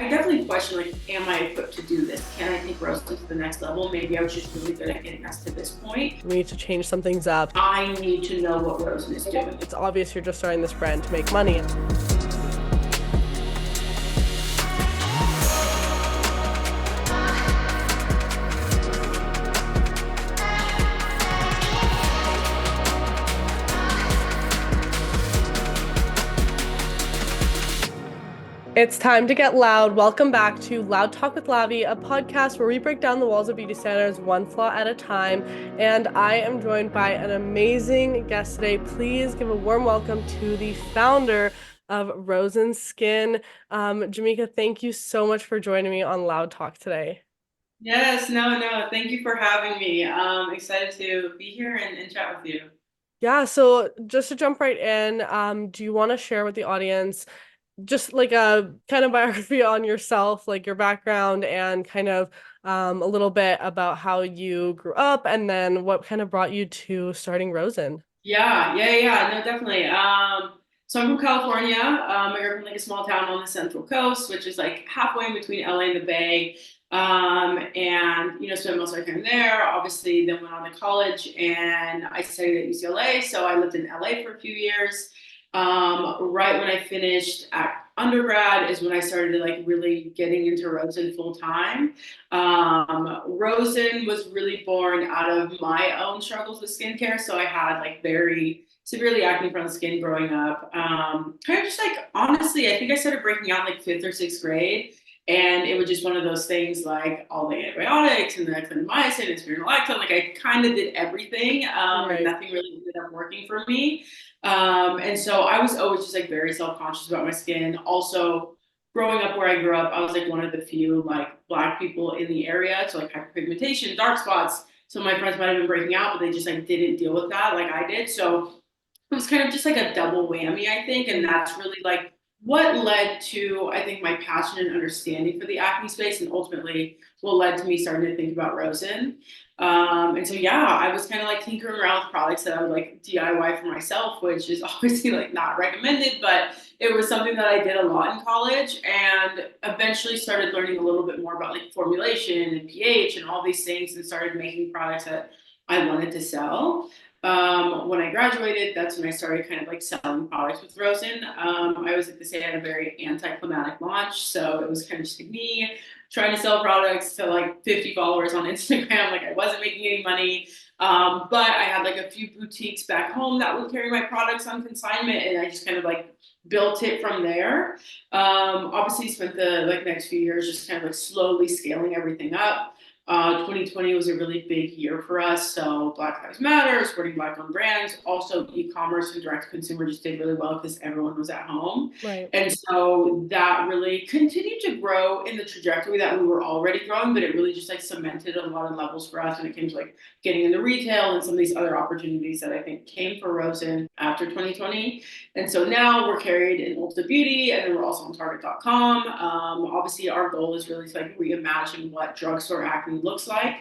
I definitely question, like, am I equipped to do this? Can I take Rosen to the next level? Maybe I was just really good at getting us to this point. We need to change some things up. I need to know what Rosen is doing. It's obvious you're just starting this brand to make money. It's time to get loud. Welcome back to Loud Talk with Lavi, a podcast where we break down the walls of beauty standards one flaw at a time. And I am joined by an amazing guest today. Please give a warm welcome to the founder of Rosen Skin. Jamika, thank you so much for joining me on Loud Talk today. Yes, no. Thank you for having me. I'm excited to be here and chat with you. Yeah, so just to jump right in, do you want to share with the audience just like a kind of biography on yourself, like your background and kind of a little bit about how you grew up and then what kind of brought you to starting Rosen? Yeah. No, definitely. So I'm from California. I grew up in like a small town on the Central Coast, which is like halfway in between LA and the Bay. And spent most of my time there. Obviously, then went on to college and I studied at UCLA. So I lived in LA for a few years. Right when I finished at undergrad is when I started like really getting into Rosen full time. Rosen was really born out of my own struggles with skincare. So I had like very severely acne prone skin growing up. Kind of just like honestly, I think I started breaking out in like fifth or sixth grade. And it was just one of those things like all the antibiotics and the clindamycin and spironolactone. Like I kind of did everything, and nothing really ended up working for me. And so I was always just like very self-conscious about my skin. Also, growing up where I grew up, I was like one of the few like black people in the area. So like hyperpigmentation, dark spots. So my friends might have been breaking out, but they just like didn't deal with that like I did. So it was kind of just like a double whammy, I think. And that's really like what led to, I think, my passion and understanding for the acne space and ultimately what led to me starting to think about Rosen. And so, yeah, I was kind of like tinkering around with products that I would like DIY for myself, which is obviously like not recommended, but it was something that I did a lot in college and eventually started learning a little bit more about like formulation and pH and all these things and started making products that I wanted to sell. When I graduated, that's when I started kind of like selling products with Rosen. I always like to say I had a very anticlimactic launch. So it was kind of just like me trying to sell products to like 50 followers on Instagram. Like I wasn't making any money. But I had like a few boutiques back home that would carry my products on consignment. And I just kind of like built it from there. Obviously spent the like next few years just kind of like slowly scaling everything up. 2020 was a really big year for us. So Black Lives Matter, supporting Black owned brands, also e-commerce and direct to consumer just did really well because everyone was at home. Right. And so that really continued to grow in the trajectory that we were already growing, but it really just like cemented a lot of levels for us when it came to like getting into retail and some of these other opportunities that I think came for Rosen after 2020. And so now we're carried in Ulta Beauty and then we're also on Target.com. Obviously, our goal is really to like reimagine what drugstore acne looks like,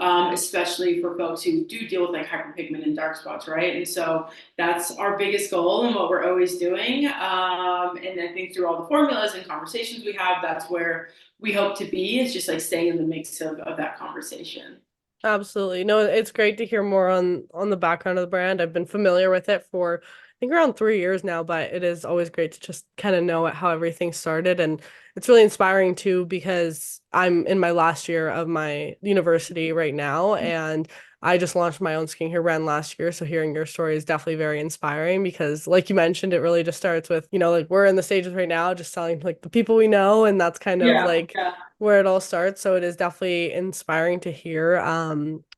especially for folks who do deal with like hyperpigment and dark spots, right? And so that's our biggest goal and what we're always doing. And I think through all the formulas and conversations we have, that's where we hope to be, is just like staying in the mix of that conversation. Absolutely. No, it's great to hear more on the background of the brand. I've been familiar with it for I think around 3 years now, but it is always great to just kind of know how everything started. And it's really inspiring too, because I'm in my last year of my university right now, and I just launched my own skincare brand last year. So hearing your story is definitely very inspiring because, like you mentioned, it really just starts with, like we're in the stages right now, just selling to, like the people we know, and that's kind of like Yeah. where it all starts. So it is definitely inspiring to hear.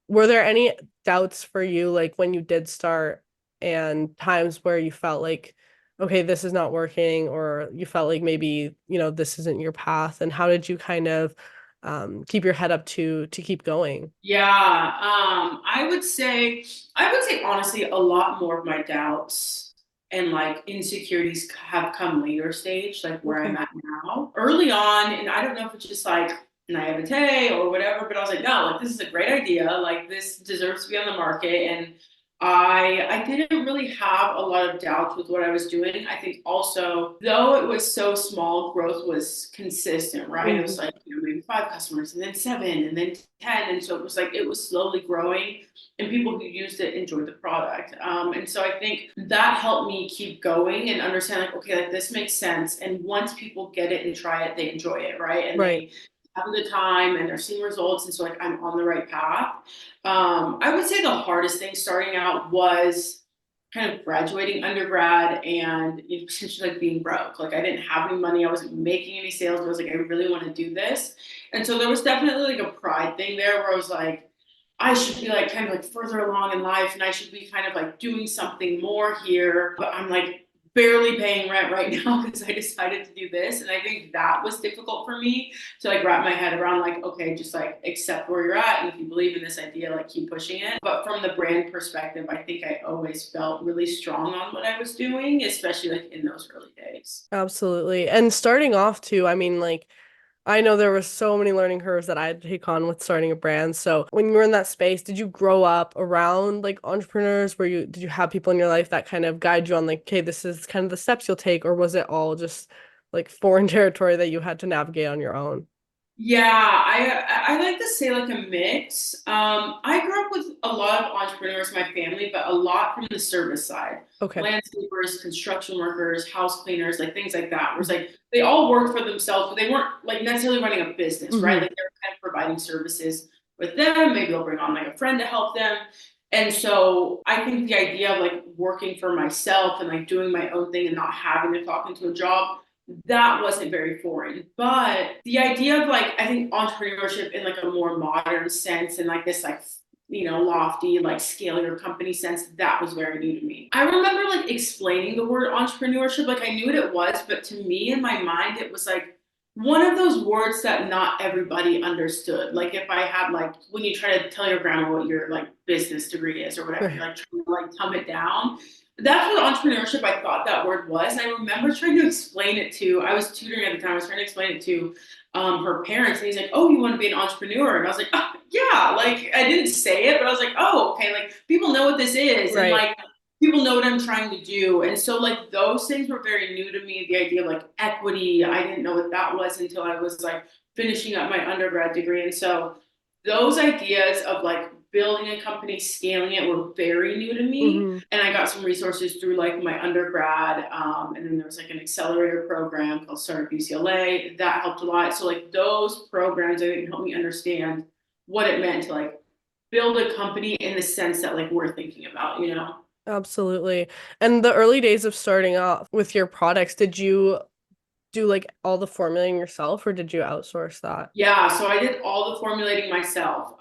Were there any doubts for you, like when you did start, and times where you felt like, okay, this is not working, or you felt like maybe, this isn't your path? And how did you kind of keep your head up to keep going? Yeah, I would say honestly, a lot more of my doubts and like insecurities have come later stage, like where I'm Okay. at now. Early on, and I don't know if it's just like naivete or whatever, but I was like, no, like this is a great idea. Like this deserves to be on the market. And I didn't really have a lot of doubts with what I was doing. I think also, though it was so small, growth was consistent, right? It was Mhm. like, maybe 5 customers and then seven and then 10. And so it was like, it was slowly growing and people who used it enjoyed the product. And so I think that helped me keep going and understand like, okay, like this makes sense. And once people get it and try it, they enjoy it, right? And Right. they have a good time and they're seeing results. And so like I'm on the right path. I would say the hardest thing starting out was kind of graduating undergrad and essentially like being broke. Like I didn't have any money, I wasn't making any sales, but I was like, I really want to do this. And so there was definitely like a pride thing there where I was like, I should be like kind of like further along in life and I should be kind of like doing something more here. But I'm like barely paying rent right now because I decided to do this. And I think that was difficult for me to like wrap my head around like, okay, just like accept where you're at. And if you believe in this idea, like keep pushing it. But from the brand perspective, I think I always felt really strong on what I was doing, especially like in those early days. Absolutely. And starting off too, I mean, like, I know there were so many learning curves that I had to take on with starting a brand. So when you were in that space, did you grow up around like entrepreneurs? Did you have people in your life that kind of guide you on like, okay, this is kind of the steps you'll take, or was it all just like foreign territory that you had to navigate on your own? Yeah, I like to say like a mix. I grew up with a lot of entrepreneurs in my family, but a lot from the service side. Okay. Landscapers, construction workers, house cleaners, like things like that. Where it's like they all worked for themselves, but they weren't like necessarily running a business, right? Mm-hmm. Like they were kind of providing services with them. Maybe they'll bring on like a friend to help them. And so I think the idea of like working for myself and like doing my own thing and not having to clock into a job that wasn't very foreign. But the idea of like, I think entrepreneurship in like a more modern sense and like this like lofty, like scale your company sense, that was very new to me. I remember like explaining the word entrepreneurship, like I knew what it was, but to me in my mind, it was like one of those words that not everybody understood. Like if I had like when you try to tell your grandma what your like business degree is or whatever, you're Right. like trying to like dumb it down. That's what entrepreneurship I thought that word was. And I remember trying to explain it to, I was tutoring at the time, I was trying to explain it to her parents. And he's like, oh, you want to be an entrepreneur? And I was like, oh, yeah, like I didn't say it, but I was like, oh, okay, like people know what this is. And Right. like people know what I'm trying to do. And so like those things were very new to me. The idea of like equity, I didn't know what that was until I was like finishing up my undergrad degree. And so those ideas of like building a company, scaling it were very new to me. Mm-hmm. And I got some resources through like my undergrad. And then there was like an accelerator program called Startup UCLA. That helped a lot. So like those programs I think helped me understand what it meant to like build a company in the sense that like we're thinking about. Absolutely. And the early days of starting off with your products, did you do like all the formulating yourself or did you outsource that? Yeah, so I did all the formulating myself,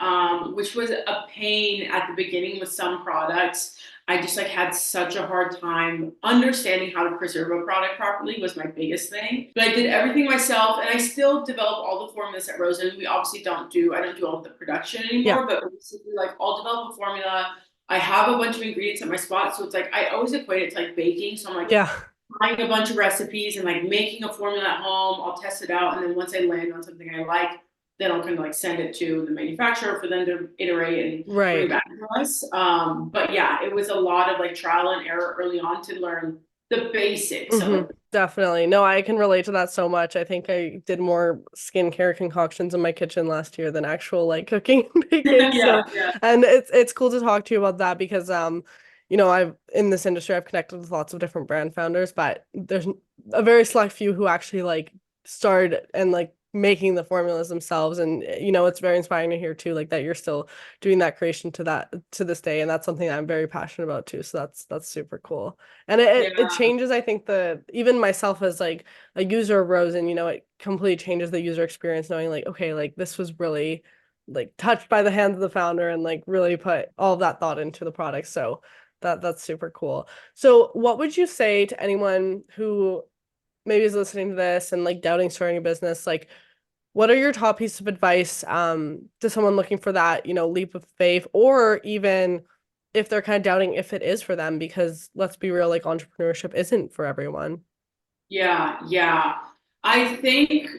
which was a pain at the beginning with some products. I just like had such a hard time understanding how to preserve a product properly was my biggest thing. But I did everything myself and I still develop all the formulas at Rosen. We obviously I don't do all of the production Yeah. anymore, but basically like I'll develop a formula. I have a bunch of ingredients at my spot. So it's like I always equate it to like baking. So I'm like Yeah. buying a bunch of recipes and like making a formula at home. I'll test it out. And then once I land on something I like, then I'll kind of like send it to the manufacturer for them to iterate and bring Right. back to us. But yeah, it was a lot of like trial and error early on to learn the basics of Mm-hmm. like, Definitely. No, I can relate to that so much. I think I did more skincare concoctions in my kitchen last year than actual like cooking and baking. yeah, So, yeah. and it's cool to talk to you about that because I've in this industry I've connected with lots of different brand founders, but there's a very select few who actually like started and like making the formulas themselves and it's very inspiring to hear too like that you're still doing that creation to this day and that's something that I'm very passionate about too, so that's super cool. And it Yeah. changes, I think, the even myself as like a user of Rosen, it completely changes the user experience knowing like, okay, like this was really like touched by the hands of the founder and like really put all of that thought into the product. So that's super cool. So what would you say to anyone who maybe is listening to this and like doubting starting a business? Like, what are your top pieces of advice to someone looking for that, leap of faith, or even if they're kind of doubting if it is for them? Because let's be real, like entrepreneurship isn't for everyone. Yeah, yeah. I think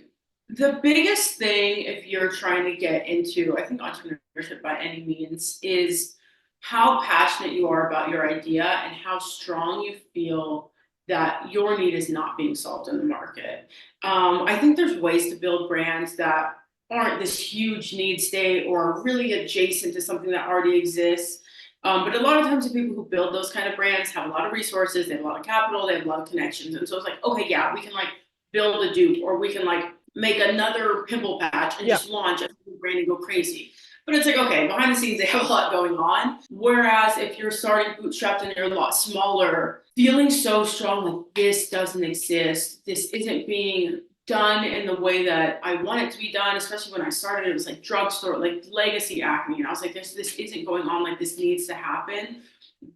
the biggest thing if you're trying to get into, I think entrepreneurship by any means is how passionate you are about your idea and how strong you feel that your need is not being solved in the market. I think there's ways to build brands that aren't this huge need state or really adjacent to something that already exists. But a lot of times the people who build those kind of brands have a lot of resources, they have a lot of capital, they have a lot of connections. And so it's like, okay, yeah, we can like build a dupe, or we can like make another pimple patch and Yeah. just launch a new brand and go crazy. But it's like, okay, behind the scenes, they have a lot going on. Whereas if you're starting bootstrapped and you're a lot smaller, feeling so strong, like this doesn't exist, this isn't being done in the way that I want it to be done, especially when I started, it was like drugstore, like legacy acne. And I was like, this isn't going on, like this needs to happen.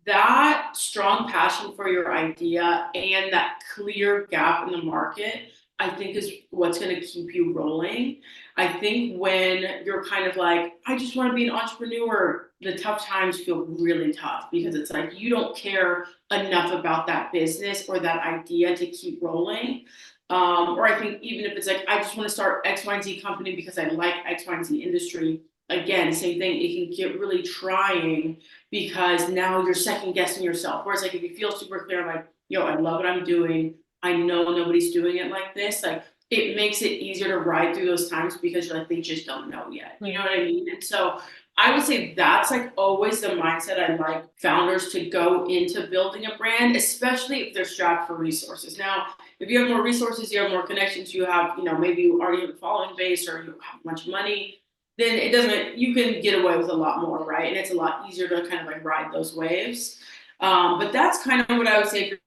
That strong passion for your idea and that clear gap in the market, I think is what's going to keep you rolling. I think when you're kind of like, I just want to be an entrepreneur, the tough times feel really tough because it's like you don't care enough about that business or that idea to keep rolling. Or I think even if it's like, I just want to start X, Y, and Z company because I like X, Y, and Z industry. Again, same thing. It can get really trying because now you're second guessing yourself. Whereas like if you feel super clear, like, yo, I love what I'm doing. I know nobody's doing it like this. Like it makes it easier to ride through those times because you're like, they just don't know yet. You know what I mean? And so I would say that's like always the mindset I like founders to go into building a brand, especially if they're strapped for resources. Now, if you have more resources, you have more connections, you have, maybe you already have a following base or you have a bunch of money, then it doesn't, you can get away with a lot more, right? And it's a lot easier to kind of like ride those waves. But that's kind of what I would say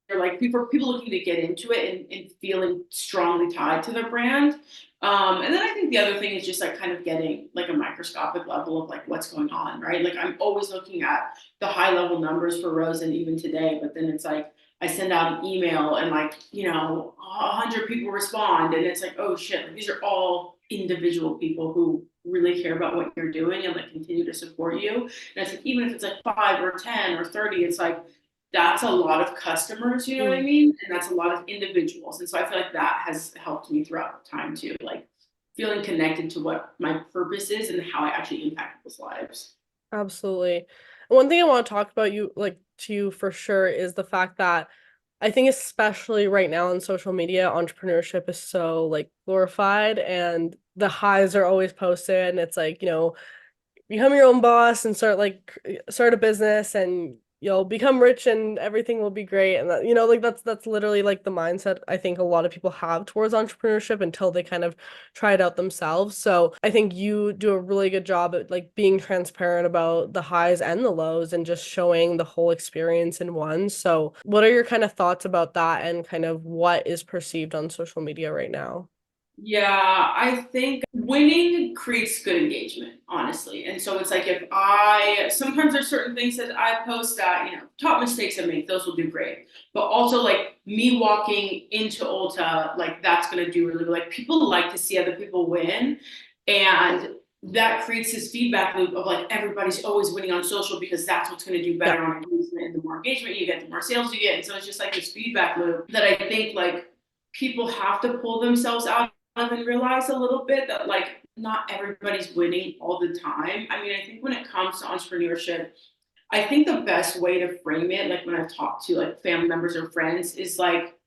for like people looking to get into it and feeling strongly tied to their brand. And then I think the other thing is just like kind of getting like a microscopic level of like what's going on, right? Like I'm always looking at the high level numbers for Rosen even today, but then it's like I send out an email and like, 100 people respond and it's like, oh shit, like, these are all individual people who really care about what you're doing and like continue to support you. And it's like, even if it's like 5 or 10 or 30, it's like, that's a lot of customers, you know what I mean? And that's a lot of individuals. And so I feel like that has helped me throughout time too, like feeling connected to what my purpose is and how I actually impact people's lives. Absolutely. One thing I want to talk about to you for sure is the fact that I think especially right now on social media, entrepreneurship is so like glorified and the highs are always posted and it's like, become your own boss and start a business and you'll become rich and everything will be great. And that, like that's literally like the mindset I think a lot of people have towards entrepreneurship until they kind of try it out themselves. So I think you do a really good job at like being transparent about the highs and the lows and just showing the whole experience in one. So what are your kind of thoughts about that and kind of what is perceived on social media right now? Yeah, I think winning creates good engagement, honestly. And so it's like if I sometimes there's certain things that I post that, top mistakes I make, those will do great. But also like me walking into Ulta, like that's gonna do really good. Like people like to see other people win. And that creates this feedback loop of like everybody's always winning on social because that's what's going to do Yeah. better on engagement. And the more engagement you get, the more sales you get. And so it's just like this feedback loop that I think like people have to pull themselves out and realize a little bit that like not everybody's winning all the time. I mean, I think when it comes to entrepreneurship, I think the best way to frame it, like when I've talked to like family members or friends, is like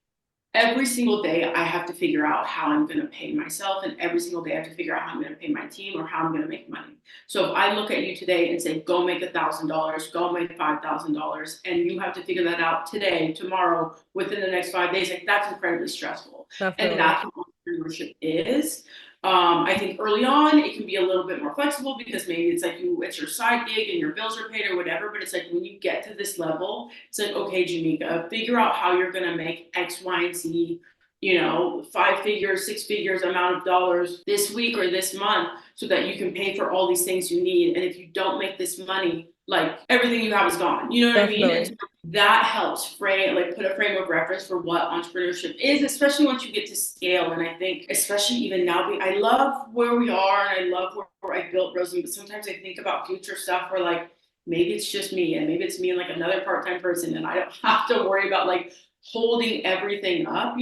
every single day I have to figure out how I'm going to pay myself, and every single day I have to figure out how I'm going to pay my team or how I'm going to make money. So if I look at you today and say, go make $1,000, go make $5,000, and you have to figure that out today, tomorrow, within the next 5 days, like that's incredibly stressful. And Definitely. that's what entrepreneurship is. I think early on it can be a little bit more flexible because maybe it's like it's your side gig and your bills are paid or whatever. But it's like when you get to this level, it's like, okay, Jamika, figure out how you're gonna make X, Y, and Z, 5 figures, 6 figures amount of dollars this week or this month so that you can pay for all these things you need. And if you don't make this money, like everything you have is gone. You know what I mean? And Definitely. so that helps put a frame of reference for what entrepreneurship is, especially once you get to scale. And I think, especially even now, I love where we are and I love where I built Rosen, but sometimes I think about future stuff where like maybe it's just me and maybe it's me and like another part-time person and I don't have to worry about like holding everything up.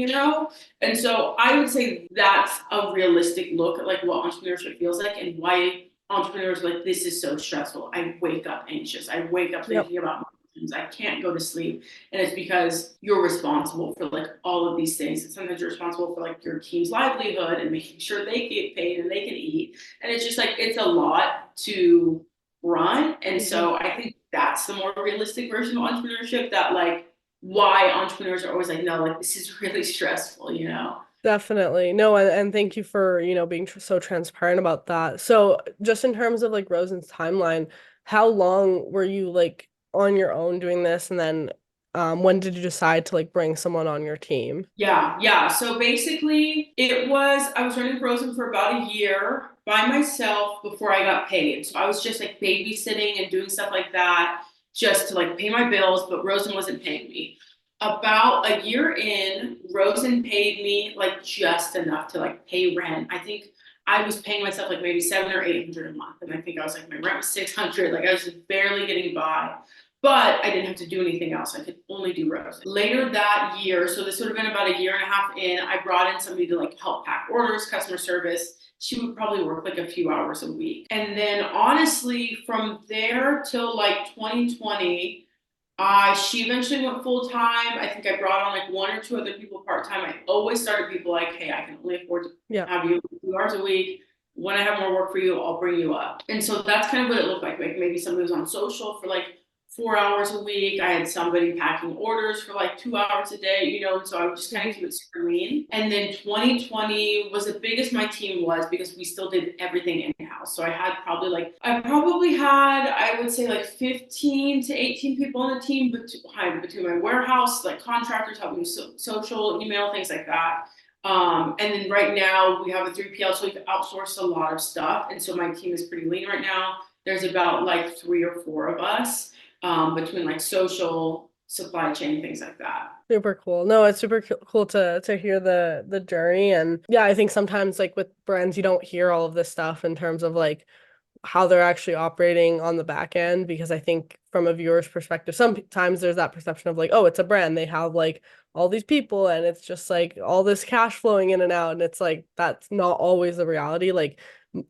And so I would say that's a realistic look at like what entrepreneurship feels like and why entrepreneurs like, this is so stressful. I wake up anxious. I wake up Yep. thinking about things. I can't go to sleep. And it's because you're responsible for like all of these things. And sometimes you're responsible for like your team's livelihood and making sure they get paid and they can eat. And it's just like, it's a lot to run. And Mm-hmm. so I think that's the more realistic version of entrepreneurship, that like why entrepreneurs are always like, no, like this is really stressful, you know? Definitely. No, and thank you for, being so transparent about that. So, just in terms of like Rosen's timeline, how long were you like on your own doing this? And then when did you decide to like bring someone on your team? Yeah. So basically, I was running Rosen for about a year by myself before I got paid. So I was just like babysitting and doing stuff like that just to like pay my bills, but Rosen wasn't paying me. About a year in, Rosen paid me like just enough to like pay rent. I think I was paying myself like maybe 700 or 800 a month. And I think I was like, my rent was 600. Like I was just barely getting by. But I didn't have to do anything else. I could only do Rosen. Later that year, so this would have been about a year and a half in, I brought in somebody to like help pack orders, customer service. She would probably work like a few hours a week. And then honestly, from there till like 2020, she eventually went full time. I think I brought on like one or two other people part time. I always started people like, hey, I can only afford to Yeah. have you 2 hours a week. When I have more work for you, I'll bring you up. And so that's kind of what it looked like. Like maybe somebody was on social for like 4 hours a week. I had somebody packing orders for like 2 hours a day, you know, and so I would just kind of keep it super lean. And then 2020 was as big as my team was because we still did everything in-house. So I probably had, I would say like 15 to 18 people on the team between my warehouse, like contractors helping social, email, things like that. And then right now we have a 3PL, so we've outsourced a lot of stuff. And so my team is pretty lean right now. There's about like 3 or 4 of us between like social, supply chain, things like that. Super cool. No, it's super cool to hear the journey. And yeah, I think sometimes like with brands you don't hear all of this stuff in terms of like how they're actually operating on the back end, because I think from a viewer's perspective sometimes there's that perception of like, oh, it's a brand, they have like all these people and it's just like all this cash flowing in and out, and it's like that's not always the reality. Like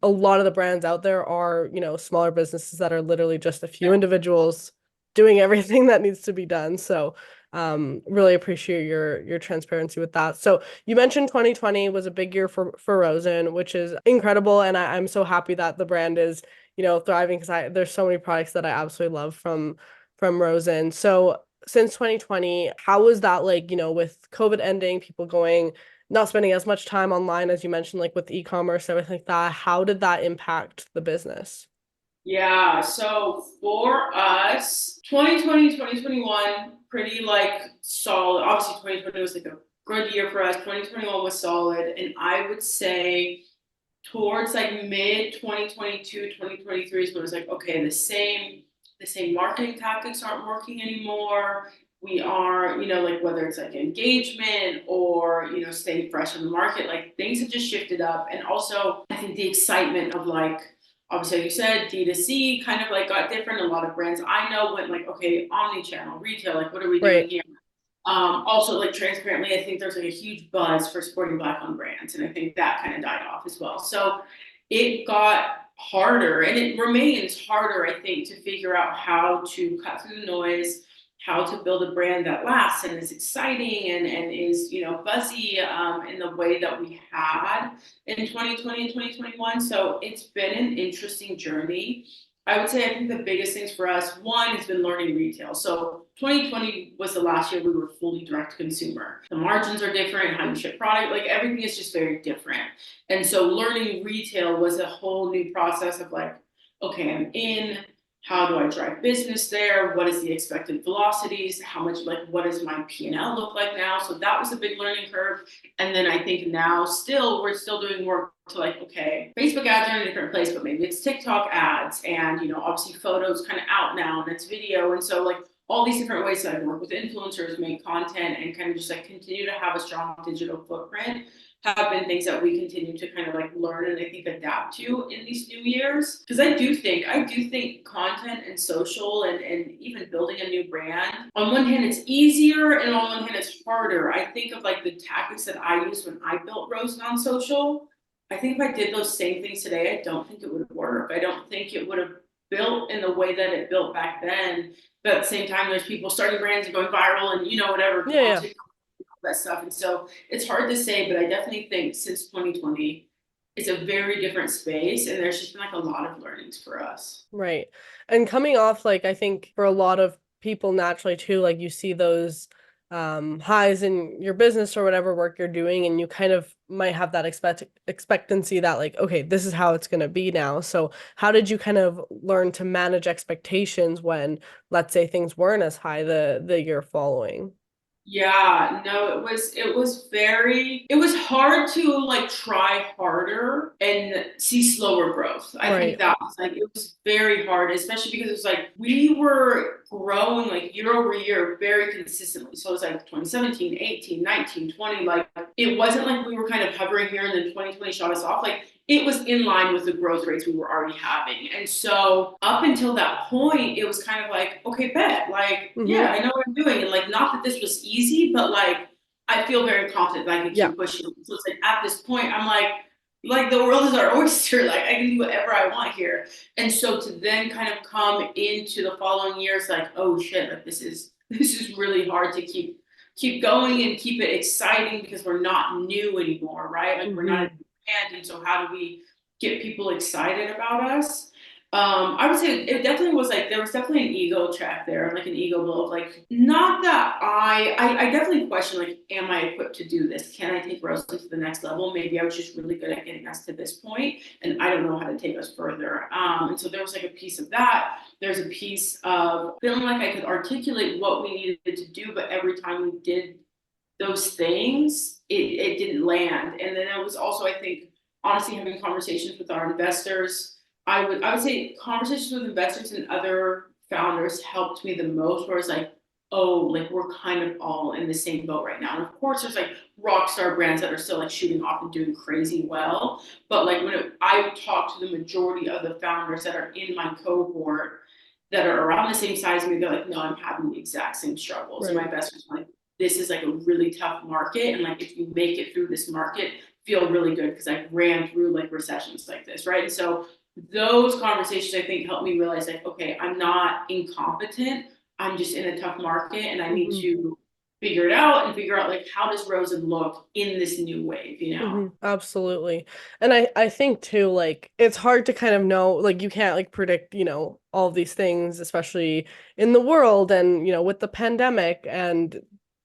a lot of the brands out there are, smaller businesses that are literally just a few individuals doing everything that needs to be done. So really appreciate your transparency with that. So you mentioned 2020 was a big year for Rosen, which is incredible, and I'm so happy that the brand is, thriving, because there's so many products that I absolutely love from Rosen. So since 2020, how was that, like, with COVID ending, people going, not spending as much time online as you mentioned, like with e-commerce, everything like that, how did that impact the business? Yeah, so for us, 2020, 2021, pretty like solid. Obviously, 2020 was like a good year for us. 2021 was solid. And I would say towards like mid 2022, 2023 is when it was like, okay, the same marketing tactics aren't working anymore. We are, like whether it's like engagement or, staying fresh in the market, like things have just shifted up. And also, I think the excitement of like, obviously, like you said, D2C kind of like got different. A lot of brands I know went like, okay, omni-channel, retail, like what are we doing Right. here? Also, like transparently, I think there's like a huge buzz for supporting Black-owned brands, and I think that kind of died off as well. So it got harder, and it remains harder, I think, to figure out how to cut through the noise, how to build a brand that lasts and is exciting and is buzzy in the way that we had in 2020 and 2021. So it's been an interesting journey. I would say I think the biggest things for us, one, has been learning retail. So 2020 was the last year we were fully direct to consumer. The margins are different, how you ship product, like everything is just very different. And so learning retail was a whole new process of like, okay, I'm in, how do I drive business there? What is the expected velocities? How much, like, what does my P&L look like now? So that was a big learning curve. And then I think now we're still doing work to like, okay, Facebook ads are in a different place, but maybe it's TikTok ads. And, obviously photos kind of out now and it's video. And so like all these different ways that I work with influencers, make content, and kind of just like continue to have a strong digital footprint have been things that we continue to kind of like learn and I think adapt to in these new years. Because I do think content and social and even building a new brand, on one hand it's easier and on one hand it's harder. I think of like the tactics that I used when I built Rosen on social. I think if I did those same things today, I don't think it would work. I don't think it would have built in the way that it built back then. But at the same time, there's people starting brands and going viral and, whatever Yeah, on yeah. TikTok, all that stuff. And so it's hard to say, but I definitely think since 2020, it's a very different space. And there's just been like a lot of learnings for us. Right. And coming off, like, I think for a lot of people naturally too, like you see those highs in your business or whatever work you're doing, and you kind of might have that expectancy that like, okay, this is how it's going to be now. So how did you kind of learn to manage expectations when, let's say, things weren't as high the year following? Yeah, no, it was hard to like try harder and see slower growth. I think Right. that was like, it was very hard, especially because it was like we were growing like year over year very consistently. So it was like 2017, 18, 19, 20. Like it wasn't like we were kind of hovering here and then 2020 shot us off. Like it was in line with the growth rates we were already having. And so up until that point, it was kind of like, okay, bet, like, yeah, Mm-hmm. I know what I'm doing. And like, not that this was easy, but like, I feel very confident that I can Yeah. keep pushing. So it's like at this point, I'm like the world is our oyster. Like I can do whatever I want here. And so to then kind of come into the following years, like, oh shit, like this is really hard to keep going and keep it exciting because we're not new anymore, right? Like we're not a Mm-hmm. new brand, and so how do we get people excited about us? I would say it definitely was like there was definitely an ego check there, like an ego blow of like not that I definitely question like, am I equipped to do this? Can I take Rosen to the next level? Maybe I was just really good at getting us to this point, and I don't know how to take us further. And so there was like a piece of that. There's a piece of feeling like I could articulate what we needed to do, but every time we did those things, it didn't land. And then it was also, I think, honestly, having conversations with our investors. I would say conversations with investors and other founders helped me the most, where it's like, oh, like we're kind of all in the same boat right now. And of course, there's like rock star brands that are still like shooting off and doing crazy well. But like I would talk to the majority of the founders that are in my cohort that are around the same size as me, they're like, no, I'm having the exact same struggles. And my Right. investors are like, this is like a really tough market. And like, if you make it through this market, feel really good because I ran through like recessions like this, right? And so those conversations, I think, helped me realize like, okay, I'm not incompetent. I'm just in a tough market and I need Mm-hmm. to figure it out and figure out like, how does Rosen look in this new wave, you know? Absolutely. And I think too, like it's hard to kind of know, like you can't like predict, all of these things, especially in the world and, with the pandemic. And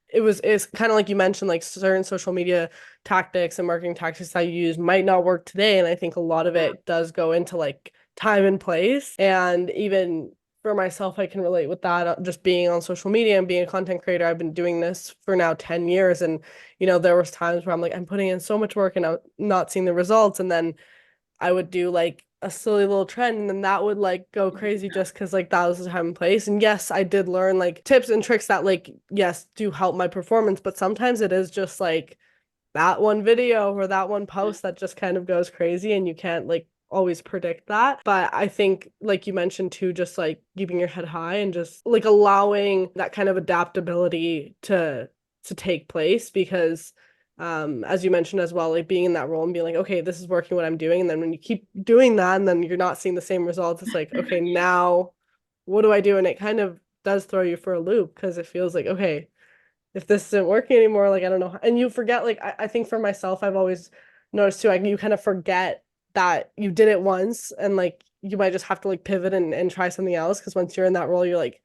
it's kind of like you mentioned, like certain social media tactics and marketing tactics that you use might not work today. And I think a lot of it does go into like time and place. And even for myself, I can relate with that, just being on social media and being a content creator. I've been doing this for now 10 years. And there was times where I'm like, I'm putting in so much work and I'm not seeing the results. And then I would do like a silly little trend and then that would like go crazy just because like that was the time and place. And yes, I did learn like tips and tricks that like, yes, do help my performance, but sometimes it is just like that one video or that one post that just kind of goes crazy and you can't like always predict that. But I think like you mentioned too, just like keeping your head high and just like allowing that kind of adaptability to take place because as you mentioned as well, like being in that role and being like, okay, this is working what I'm doing. And then when you keep doing that and then you're not seeing the same results, it's like, okay, now what do I do? And it kind of does throw you for a loop because it feels like, okay, if this isn't working anymore, like I don't know. And you forget, like I think for myself, I've always noticed too, like you kind of forget that you did it once and like you might just have to like pivot and try something else because once you're in that role, you're like,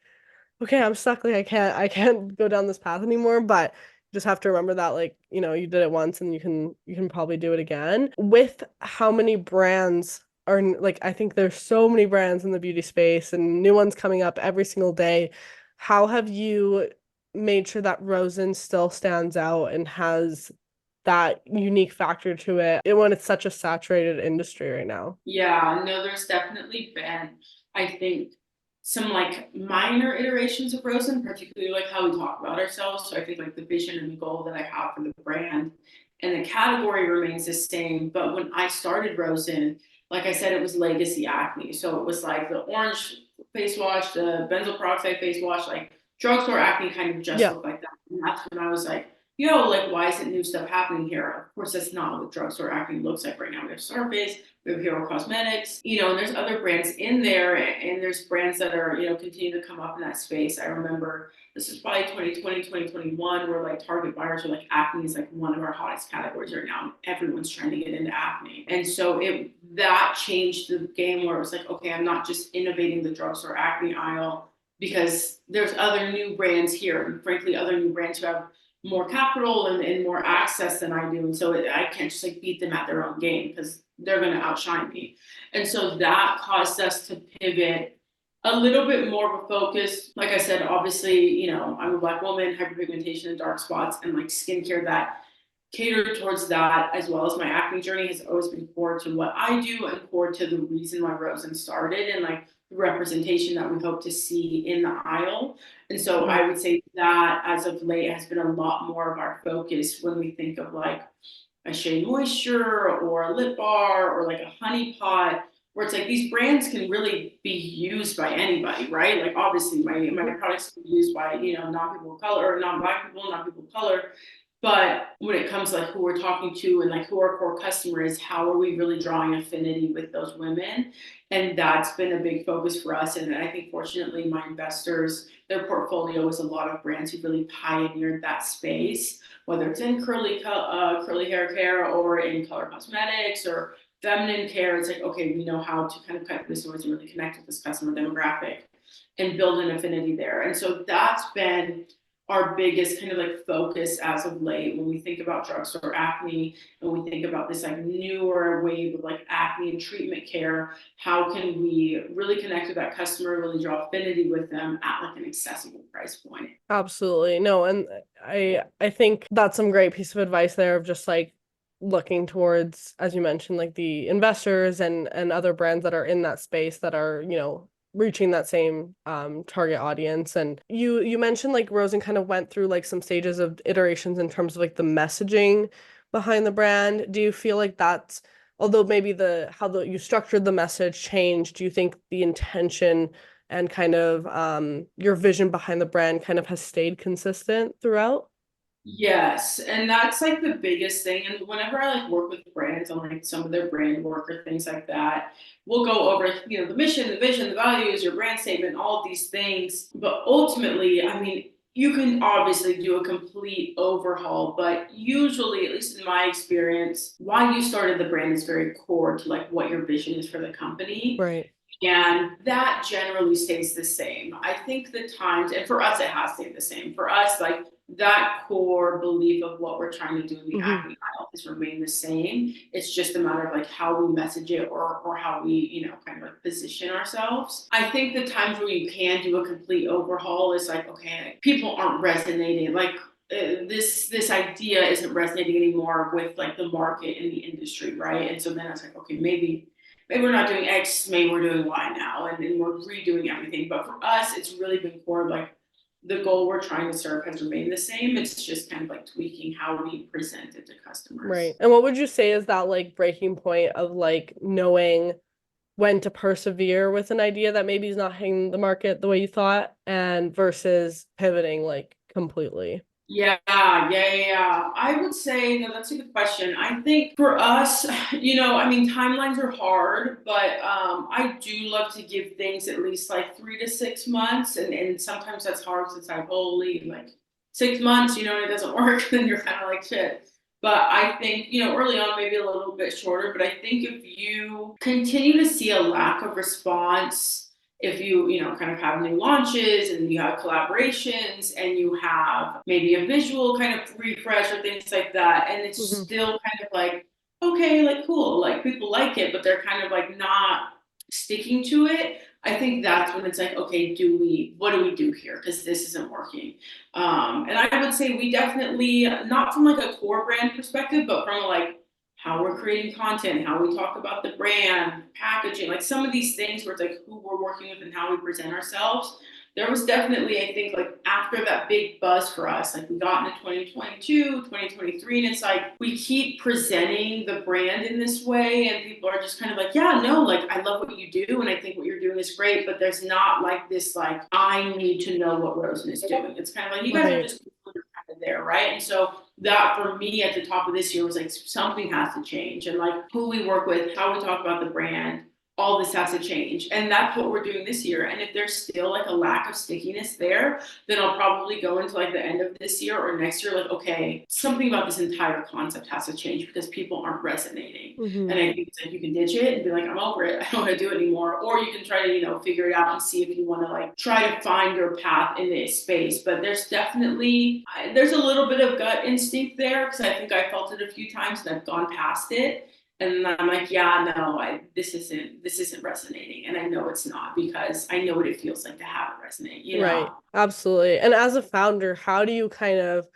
okay, I'm stuck. Like I can't go down this path anymore. But you just have to remember that like, you did it once and you can probably do it again. With how many brands are like I think there's so many brands in the beauty space and new ones coming up every single day. How have you made sure that Rosen still stands out and has that unique factor to it when it's such a saturated industry right now? Yeah, no, there's definitely been, I think, some like minor iterations of Rosen, particularly like how we talk about ourselves. So I think like the vision and the goal that I have for the brand and the category remains the same. But when I started Rosen, like I said, it was legacy acne. So it was like the orange face wash, the benzoyl peroxide face wash, like drugstore acne kind of just Yeah. looked like that. And that's when I was like, yo, like, why isn't new stuff happening here? Of course, that's not what drugstore acne looks like right now. We have Surface, we have Hero Cosmetics, and there's other brands in there, and there's brands that are, continuing to come up in that space. I remember this is probably 2020, 2021, where like target buyers were like, acne is like one of our hottest categories right now. Everyone's trying to get into acne. And so that changed the game, where it was like, okay, I'm not just innovating the drugstore acne aisle, because there's other new brands here, and frankly, other new brands who have more capital and more access than I do. And so I can't just like beat them at their own game, because they're going to outshine me. And so that caused us to pivot a little bit more of a focus. Like I said, obviously, I'm a Black woman, hyperpigmentation and dark spots, and like skincare that catered towards that, as well as my acne journey, has always been core to what I do and core to the reason why Rosen started, and like the representation that we hope to see in the aisle. And so I would say that as of late has been a lot more of our focus when we think of like a Shea Moisture or a lip bar or like a honey pot, where it's like these brands can really be used by anybody, right? Like obviously my products can be used by, non-people of color, or non-Black people, non-people of color. But when it comes to like who we're talking to and like who our core customer is, how are we really drawing affinity with those women? And that's been a big focus for us. And I think fortunately my investors, their portfolio is a lot of brands who really pioneered that space, whether it's in curly hair care or in color cosmetics or feminine care. It's like, okay, we know how to kind of cut this noise and really connect with this customer demographic and build an affinity there. And so that's been our biggest kind of like focus as of late when we think about drugstore acne, and we think about this like newer wave of like acne and treatment care. How can we really connect with that customer, really draw affinity with them at like an accessible price point? Absolutely. No, and I think that's some great piece of advice there, of just like looking towards, as you mentioned, like the investors and other brands that are in that space that are, reaching that same target audience. And you mentioned like Rosen kind of went through like some stages of iterations in terms of like the messaging behind the brand. Do you feel like that's, although maybe you structured the message changed, do you think the intention and kind of your vision behind the brand kind of has stayed consistent throughout? Yes, and that's like the biggest thing. And whenever I like work with brands on like some of their brand work or things like that, we'll go over, the mission, the vision, the values, your brand statement, all of these things. But ultimately, I mean, you can obviously do a complete overhaul, but usually, at least in my experience, why you started the brand is very core to like what your vision is for the company. Right. And that generally stays the same. I think the times, and for us, it has stayed the same. For us, like that core belief of what we're trying to do in the acne aisle has remained the same. It's just a matter of like how we message it, or how we, kind of like position ourselves. I think the times where you can do a complete overhaul is like, okay, people aren't resonating. Like this idea isn't resonating anymore with like the market and the industry, right? And so then it's like, okay, maybe we're not doing X, maybe we're doing Y now, and we're redoing everything. But for us, it's really been core of like the goal we're trying to serve has remained the same. It's just kind of like tweaking how we present it to customers. Right. And what would you say is that like breaking point of like knowing when to persevere with an idea that maybe is not hitting the market the way you thought, and versus pivoting like completely? Yeah. I would say, no, that's a good question. I think for us, I mean, timelines are hard, but I do love to give things at least like 3 to 6 months. And sometimes that's hard since I've only like 6 months, and it doesn't work, then you're kind of like shit. But I think, early on, maybe a little bit shorter, but I think if you continue to see a lack of response, if you kind of have new launches and you have collaborations and you have maybe a visual kind of refresh or things like that, and it's still kind of like, okay, like cool, like people like it, but they're kind of like not sticking to it, I think that's when it's like, okay, what do we do here, because this isn't working. And I would say we definitely, not from like a core brand perspective, but from like how we're creating content, how we talk about the brand, packaging, like some of these things where it's like who we're working with and how we present ourselves. There was definitely, I think, like after that big buzz for us, like we got into 2022, 2023, and it's like we keep presenting the brand in this way, and people are just kind of like, yeah, no, like I love what you do, and I think what you're doing is great, but there's not like this, like, I need to know what Rosen is doing. It's kind of like, you guys are just there, right? And so that for me at the top of this year was like something has to change, and like who we work with, how we talk about the brand, all this has to change. And that's what we're doing this year. And if there's still like a lack of stickiness there, then I'll probably go into like the end of this year or next year, like, okay, something about this entire concept has to change because people aren't resonating. Mm-hmm. And I think it's like you can ditch it and be like, I'm over it, I don't want to do it anymore. Or you can try to, figure it out and see if you want to like try to find your path in this space. But there's definitely, there's a little bit of gut instinct there, because I think I felt it a few times and I've gone past it. And I'm like, yeah, no, this isn't resonating. And I know it's not, because I know what it feels like to have it resonate, Right. Absolutely. And as a founder, how do you kind of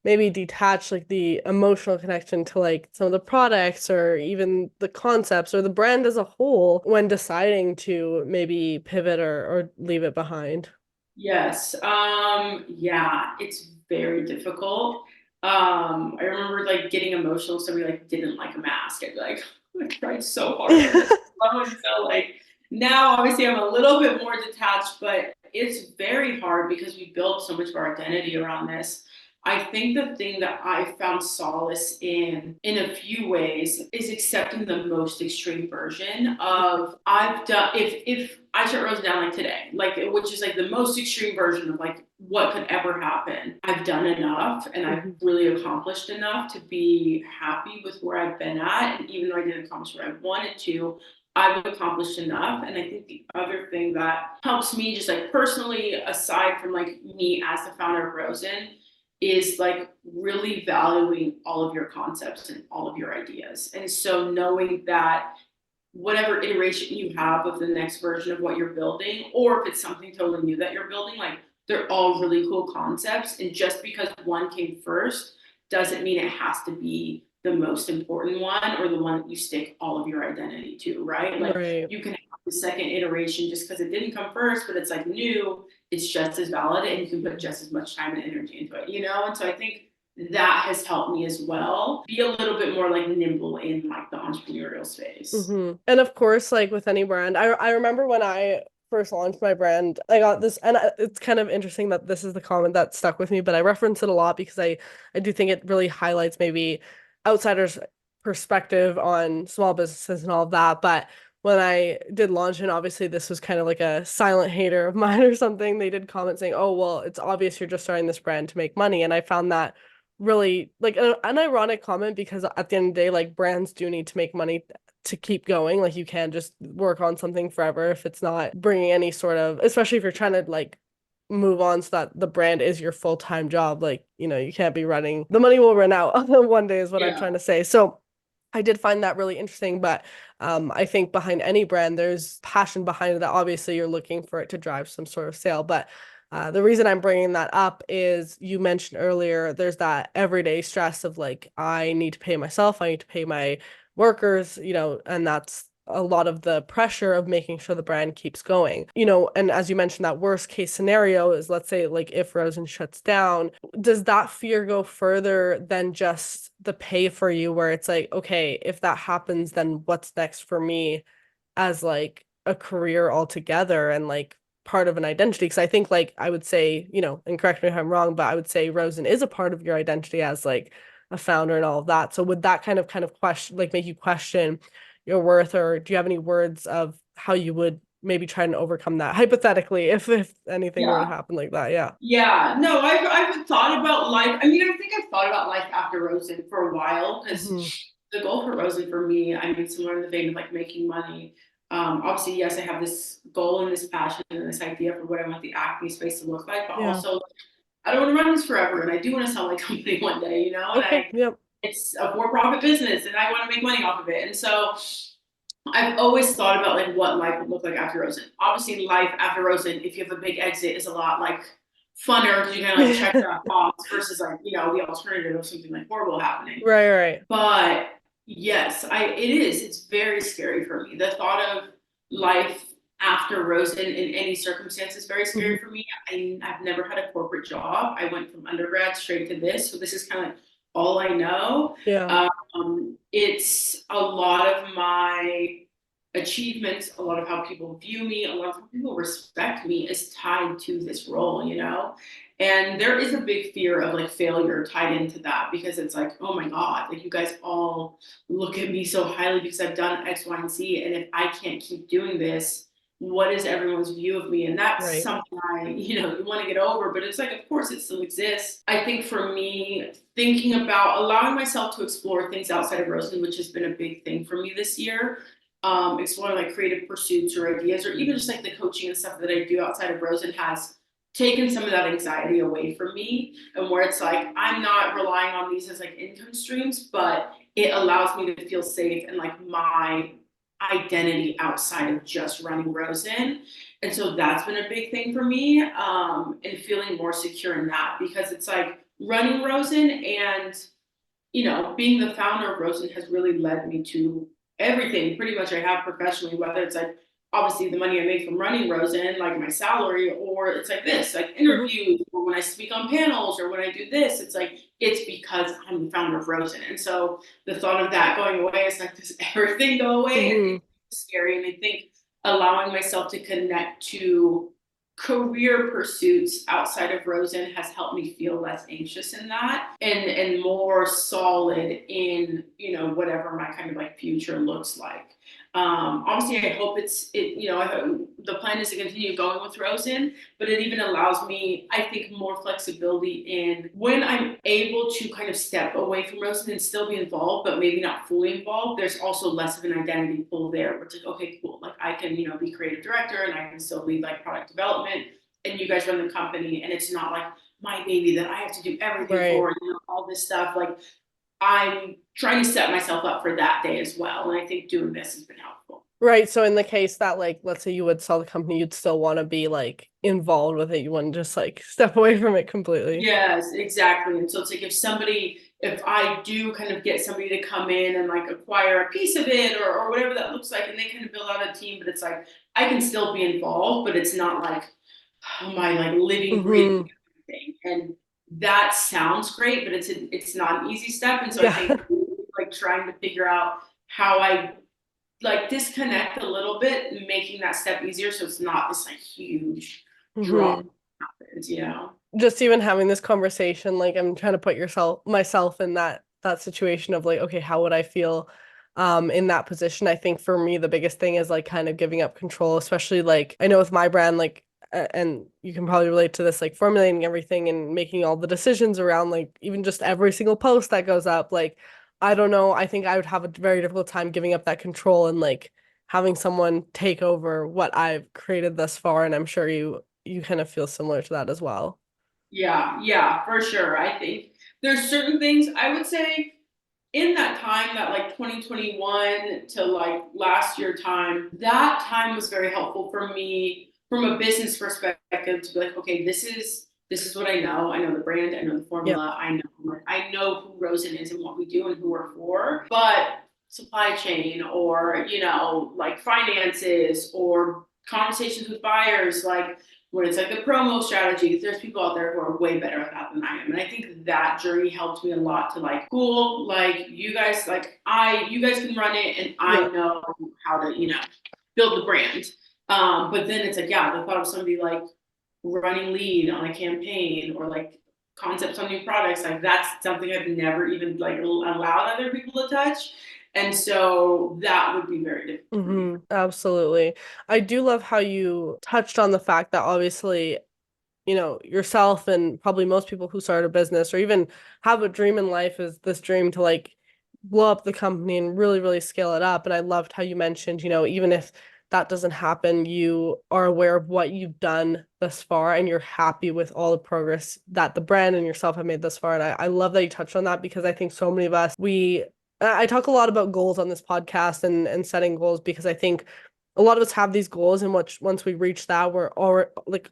maybe detach like the emotional connection to like some of the products or even the concepts or the brand as a whole when deciding to maybe pivot or leave it behind? Yes. Yeah, it's very difficult. I remember like getting emotional. Somebody like didn't like a mask. I'd be like, I tried so hard for this. And so like now obviously I'm a little bit more detached, but it's very hard because we built so much of our identity around this. I think the thing that I found solace in a few ways is accepting the most extreme version of I've done. If I shut Rosen down like today, like which is like the most extreme version of like what could ever happen. I've done enough and I've really accomplished enough to be happy with where I've been at. And even though I didn't accomplish what I wanted to, I've accomplished enough. And I think the other thing that helps me just like personally, aside from like me as the founder of Rosen, is like really valuing all of your concepts and all of your ideas. And so knowing that whatever iteration you have of the next version of what you're building, or if it's something totally new that you're building, like they're all really cool concepts. And just because one came first doesn't mean it has to be the most important one or the one that you stick all of your identity to, right? Like Right. you can have the second iteration just because it didn't come first, but it's like new, it's just as valid and you can put just as much time and energy into it, And so I think that has helped me as well be a little bit more like nimble in like the entrepreneurial space. And of course, like with any brand, I remember when I first launched my brand, I got this, and it's kind of interesting that this is the comment that stuck with me, but I reference it a lot because I do think it really highlights maybe outsiders' perspective on small businesses and all of that. But when I did launch, and obviously this was kind of like a silent hater of mine or something, they did comment saying, "Oh, well, it's obvious you're just starting this brand to make money," and I found that really like an ironic comment because at the end of the day, like brands do need to make money to keep going. Like you can't just work on something forever if it's not bringing any sort of, especially if you're trying to like move on so that the brand is your full-time job. Like, you can't be running, the money will run out one day is what I'm Yeah. trying to say. So I did find that really interesting, but I think behind any brand, there's passion behind it that obviously you're looking for it to drive some sort of sale. But the reason I'm bringing that up is you mentioned earlier, there's that everyday stress of like, I need to pay myself, I need to pay my workers, and that's a lot of the pressure of making sure the brand keeps going. And as you mentioned, that worst case scenario is, let's say, like if Rosen shuts down, does that fear go further than just the pay for you, where it's like, okay, if that happens, then what's next for me as like a career altogether and like part of an identity? Because I think like I would say, and correct me if I'm wrong, but I would say Rosen is a part of your identity as like a founder and all of that. So would that kind of question, like, make you question your worth, or do you have any words of how you would maybe try and overcome that hypothetically if anything were to Yeah. happen like that? Yeah. Yeah, no, I've thought about life. I mean, I think I've thought about life after Rosen for a while, because Hmm. the goal for Rosen for me, I mean, similar in the vein of like making money. Obviously, yes, I have this goal and this passion and this idea for what I want the acne space to look like, but Yeah. also I don't want to run this forever, and I do want to sell my company one day, and Okay. Yep. it's a for-profit business, and I want to make money off of it, and so I've always thought about like what life would look like after Rosen. Obviously, life after Rosen, if you have a big exit, is a lot like funner because you kind of like check that box versus like the alternative of something like horrible happening. Right, right. But yes, it is. It's very scary for me. The thought of life after Rosen in any circumstance is very Hmm. scary for me. I've never had a corporate job. I went from undergrad straight to this, so this is kind of all I know. Yeah. It's a lot of my achievements, a lot of how people view me, a lot of how people respect me is tied to this role, you know? And there is a big fear of like failure tied into that because it's like, oh my God, like you guys all look at me so highly because I've done X, Y, and Z. And if I can't keep doing this, what is everyone's view of me? And that's Right. something you want to get over, but it's like, of course, it still exists. I think for me, thinking about allowing myself to explore things outside of Rosen, which has been a big thing for me this year, exploring like creative pursuits or ideas, or even just like the coaching and stuff that I do outside of Rosen has taken some of that anxiety away from me. And where it's like, I'm not relying on these as like income streams, but it allows me to feel safe and like my identity outside of just running Rosen. And so that's been a big thing for me, and feeling more secure in that because it's like running Rosen and being the founder of Rosen has really led me to everything pretty much I have professionally, whether it's like obviously the money I make from running Rosen, like my salary, or it's like this, like Mhm. interviews, or when I speak on panels, or when I do this, it's like it's because I'm the founder of Rosen. And so the thought of that going away is like, does everything go away? And Mhm. it's scary. And I think allowing myself to connect to career pursuits outside of Rosen has helped me feel less anxious in that and more solid in whatever my kind of like future looks like. Obviously, I hope I hope the plan is to continue going with Rosen, but it even allows me, I think, more flexibility in when I'm able to kind of step away from Rosen and still be involved, but maybe not fully involved. There's also less of an identity pull there, where it's like, okay, cool, like I can, be creative director and I can still lead like product development, and you guys run the company, and it's not like my baby that I have to do everything Right. for, all this stuff. Like I'm trying to set myself up for that day as well. And I think doing this has been helpful. Right. So in the case that like let's say you would sell the company, you'd still want to be like involved with it. You wouldn't just like step away from it completely. Yes, exactly. And so it's like if I do kind of get somebody to come in and like acquire a piece of it or whatever that looks like, and they kind of build out a team, but it's like I can still be involved, but it's not like, oh my, like living, breathing Hmm. thing. And that sounds great, but it's not an easy step. And so I Yeah. think like trying to figure out how I like disconnect a little bit, making that step easier so it's not this like huge drop Hmm. happens. Just even having this conversation, like I'm trying to put myself in that situation of like, okay, how would I feel in that position? I think for me the biggest thing is like kind of giving up control, especially like I know with my brand, like and you can probably relate to this, like formulating everything and making all the decisions around like even just every single post that goes up. Like, I don't know, I think I would have a very difficult time giving up that control and like having someone take over what I've created thus far. And I'm sure you kind of feel similar to that as well. Yeah, yeah, for sure. I think there's certain things I would say in that time, that like 2021 to like last year time, that time was very helpful for me from a business perspective to be like, okay, this is what I know. I know the brand, I know the Yep. formula, I know who Rosen is and what we do and who we're for. But supply chain or like finances or conversations with buyers, like when it's like the promo strategy, there's people out there who are way better at that than I am. And I think that journey helped me a lot to like, cool, like you guys can run it and I Yep. know how to, build the brand. But then it's like, yeah, the thought of somebody like running lead on a campaign or like concepts on new products, like that's something I've never even like allowed other people to touch. And so that would be very difficult for me. Absolutely. I do love how you touched on the fact that obviously, yourself and probably most people who start a business or even have a dream in life is this dream to like blow up the company and really, really scale it up. And I loved how you mentioned, even if that doesn't happen, you are aware of what you've done thus far and you're happy with all the progress that the brand and yourself have made thus far. And I love that you touched on that because I think so many of us, I talk a lot about goals on this podcast and setting goals because I think a lot of us have these goals and once we reach that we're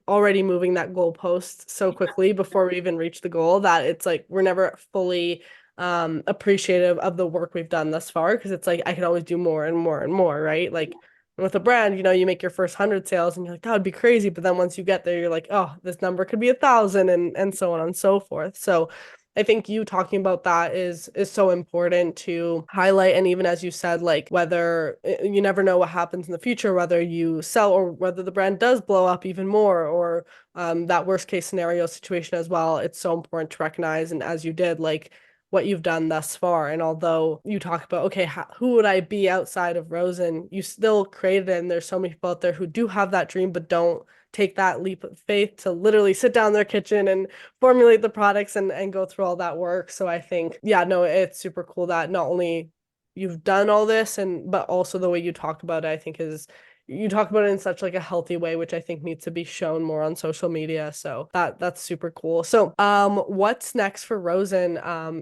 already moving that goalpost so quickly before we even reach the goal that it's like we're never fully appreciative of the work we've done thus far because it's like I can always do more and more and more, right? Like with a brand, you make your first 100 sales and you're like that would be crazy, but then once you get there you're like, oh, this number could be 1,000 and so on and so forth. So I think you talking about that is so important to highlight. And even as you said, like whether you never know what happens in the future, whether you sell or whether the brand does blow up even more, or that worst case scenario situation as well. It's so important to recognize, and as you did, like what you've done thus far. And although you talk about, okay, who would I be outside of Rosen, you still created it. And there's so many people out there who do have that dream, but don't take that leap of faith to literally sit down in their kitchen and formulate the products and go through all that work. So I think, yeah, no, it's super cool that not only you've done all this but also the way you talk about it, I think is you talk about it in such like a healthy way, which I think needs to be shown more on social media. So that's super cool. So what's next for Rosen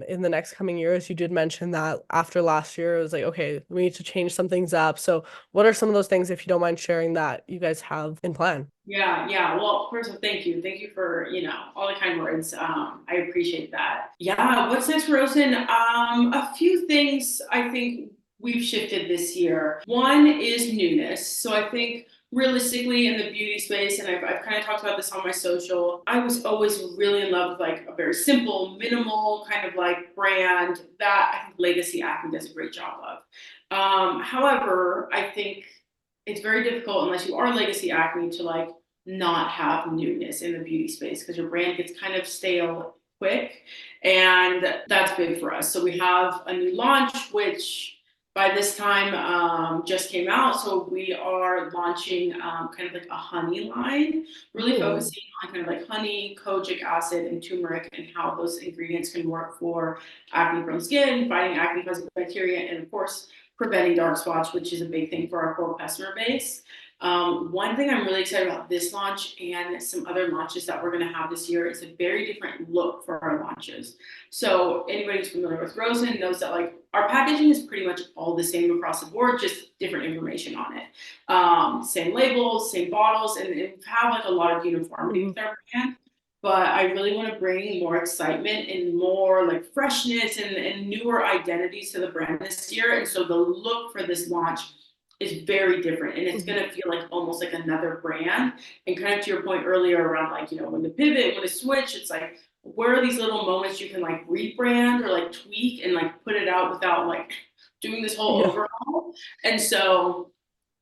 in the next coming years? You did mention that after last year it was like, okay, we need to change some things up. So what are some of those things, if you don't mind sharing, that you guys have in plan? Yeah. Well, first of all, thank you. Thank you for, all the kind words. I appreciate that. Yeah, what's next for Rosen? A few things I think we've shifted this year. One is newness. So I think realistically in the beauty space, and I've kind of talked about this on my social, I was always really in love with like a very simple, minimal kind of like brand that I think Legacy Acne does a great job of. However, I think it's very difficult unless you are Legacy Acne to like not have newness in the beauty space because your brand gets kind of stale quick, and that's big for us. So we have a new launch which by this time just came out. So we are launching kind of like a honey line, really Ooh. focusing on kind of like honey, kojic acid, and turmeric, and how those ingredients can work for acne prone skin, fighting acne causing bacteria, and of course preventing dark spots, which is a big thing for our core customer base. One thing I'm really excited about this launch and some other launches that we're going to have this year is a very different look for our launches. So anybody who's familiar with Rosen knows that like our packaging is pretty much all the same across the board, just different information on it. Same labels, same bottles, and have like a lot of uniformity Mhm. with our brand. But I really want to bring more excitement and more like freshness and newer identities to the brand this year. And so the look for this launch is very different, and it's Mhm. going to feel like almost like another brand. And kind of to your point earlier around like, when to pivot, when to switch, it's like, where are these little moments you can like rebrand or like tweak and like put it out without like doing this whole Yeah. overhaul? And so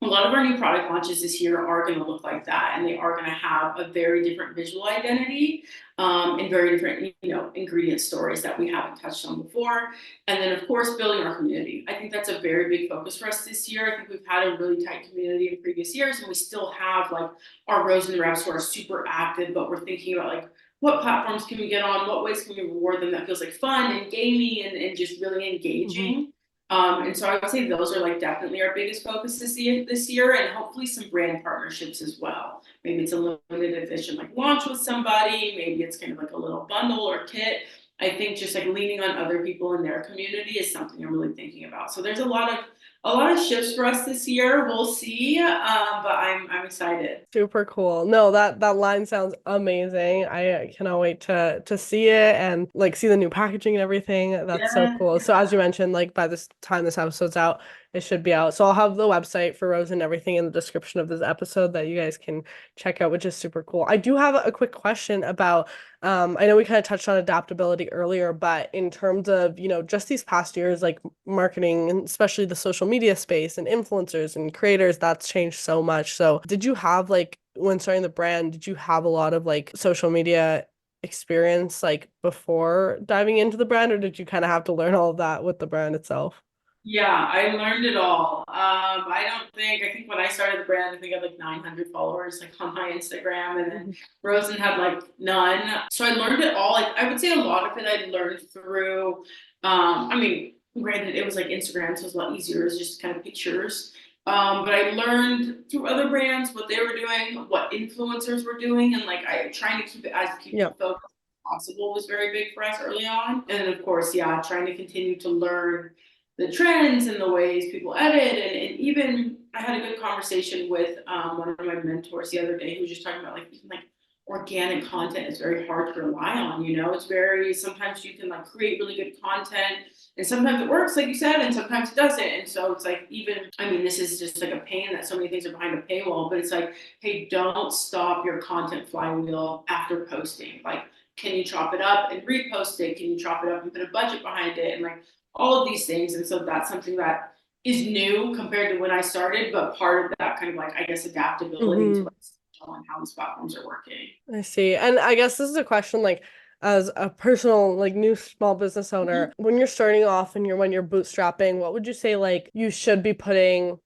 a lot of our new product launches this year are going to look like that, and they are going to have a very different visual identity, and very different, ingredient stories that we haven't touched on before. And then, of course, building our community. I think that's a very big focus for us this year. I think we've had a really tight community in previous years, and we still have like our Rosen reps who are super active, but we're thinking about like, what platforms can we get on? What ways can we reward them that feels like fun and gamey and just really Mhm. engaging? And so I would say those are like definitely our biggest focus this year, and hopefully some brand partnerships as well. Maybe it's a limited edition like launch with somebody, maybe it's kind of like a little bundle or kit. I think just like leaning on other people in their community is something I'm really thinking about. So there's a lot of shifts for us this year. We'll see, but I'm excited. Super cool. No, that line sounds amazing. I cannot wait to see it and like see the new packaging and everything. That's so Yeah. cool. So as you mentioned, like by this time this episode's out, it should be out. So I'll have the website for Rose and everything in the description of this episode that you guys can check out, which is super cool. I do have a quick question about I know we kind of touched on adaptability earlier, but in terms of, just these past years, like marketing and especially the social media space and influencers and creators, that's changed so much. So did you have like when starting the brand, did you have a lot of like social media experience like before diving into the brand, or did you kind of have to learn all of that with the brand itself? Yeah, I learned it all. I think when I started the brand, I think I had like 900 followers like on my Instagram, and then Mhm. Rosen had like none. So I learned it all. Like I would say a lot of it I learned through, granted it was like Instagram, so it was a lot easier. It was just kind of pictures. But I learned through other brands what they were doing, what influencers were doing, and like I trying to keep it as Yeah. people focused as possible was very big for us early on. And then of course, yeah, trying to continue to learn the trends and the ways people edit. And even I had a good conversation with one of my mentors the other day who was just talking about like even like organic content is very hard to rely on. It's very, sometimes you can like create really good content and sometimes it works like you said and sometimes it doesn't. And so it's like, even, this is just like a pain that so many things are behind a paywall, but it's like, hey, don't stop your content flywheel after posting. Like can you chop it up and repost it? Can you chop it up and put a budget behind it? And like all of these things. And so that's something that is new compared to when I started, but part of that kind of like, I guess, adaptability to Mm-hmm. like and how these platforms are working. I see. And I guess this is a question like as a personal like new small business owner, when you're starting off and when you're bootstrapping, what would you say like you should be putting,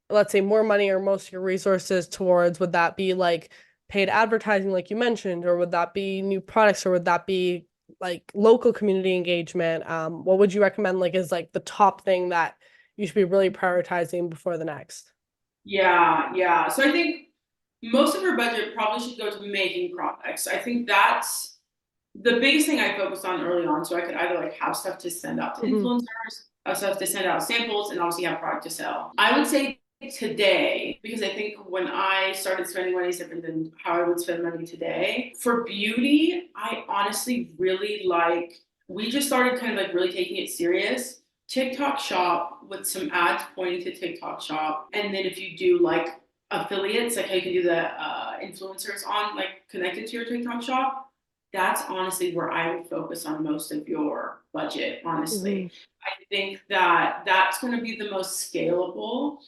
let's say, more money or most of your resources towards? Would that be like paid advertising like you mentioned, or would that be new products, or would that be like local community engagement? What would you recommend like is like the top thing that you should be really prioritizing before the next? Yeah. So I think most of our budget probably should go to making products. I think that's the biggest thing I focused on early on. So I could either like have stuff to send out to Mm-hmm. influencers, have stuff to send out samples, and obviously have product to sell. I would say today, because I think when I started spending money is different than how I would spend money today. For beauty, I honestly really like, we just started kind of like really taking it serious. TikTok shop with some ads pointing to TikTok shop. And then if you do like affiliates, like how you can do the influencers on like connected to your TikTok shop, that's honestly where I would focus on most of your budget, Mm-hmm. honestly. I think that that's going to be the most scalable.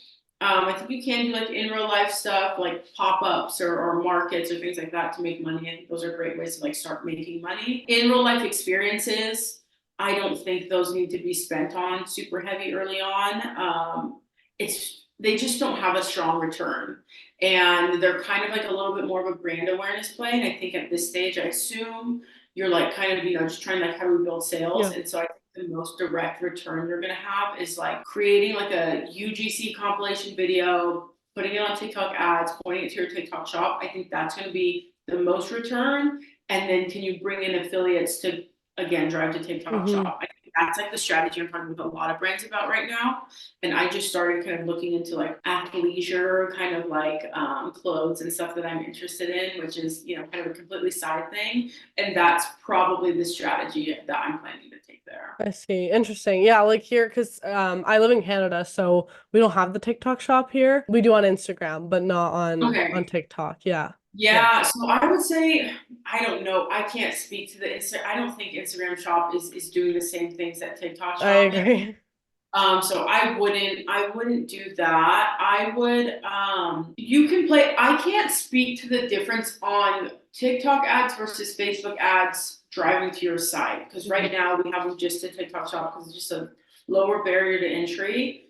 I think you can do like in real life stuff like pop-ups or markets or things like that to make money. I think those are great ways to like start making money. In real life experiences, I don't think those need to be spent on super heavy early on. It's they just don't have a strong return. And they're kind of like a little bit more of a brand awareness play. And I think at this stage, I assume you're like kind of, just trying like how do we build sales. Yeah. And so I think the most direct return you're gonna have is like creating like a UGC compilation video, putting it on TikTok ads, pointing it to your TikTok shop. I think that's gonna be the most return. And then can you bring in affiliates to again drive to TikTok Mm-hmm. shop? I think that's like the strategy I'm talking with a lot of brands about right now. And I just started kind of looking into like athleisure kind of like clothes and stuff that I'm interested in, which is, kind of a completely side thing. And that's probably the strategy that I'm planning to take there. I see. Interesting. Yeah, like here, because I live in Canada, so we don't have the TikTok shop here. We do on Instagram, but not on Okay. TikTok. Yeah. Yeah. Yeah, so I would say I don't know. I can't speak to the I don't think Instagram shop is doing the same things that TikTok I shop is. agree. So I wouldn't do that. I would you can play I can't speak to the difference on TikTok ads versus Facebook ads driving to your site because right now we have them just a TikTok shop because it's just a lower barrier to entry.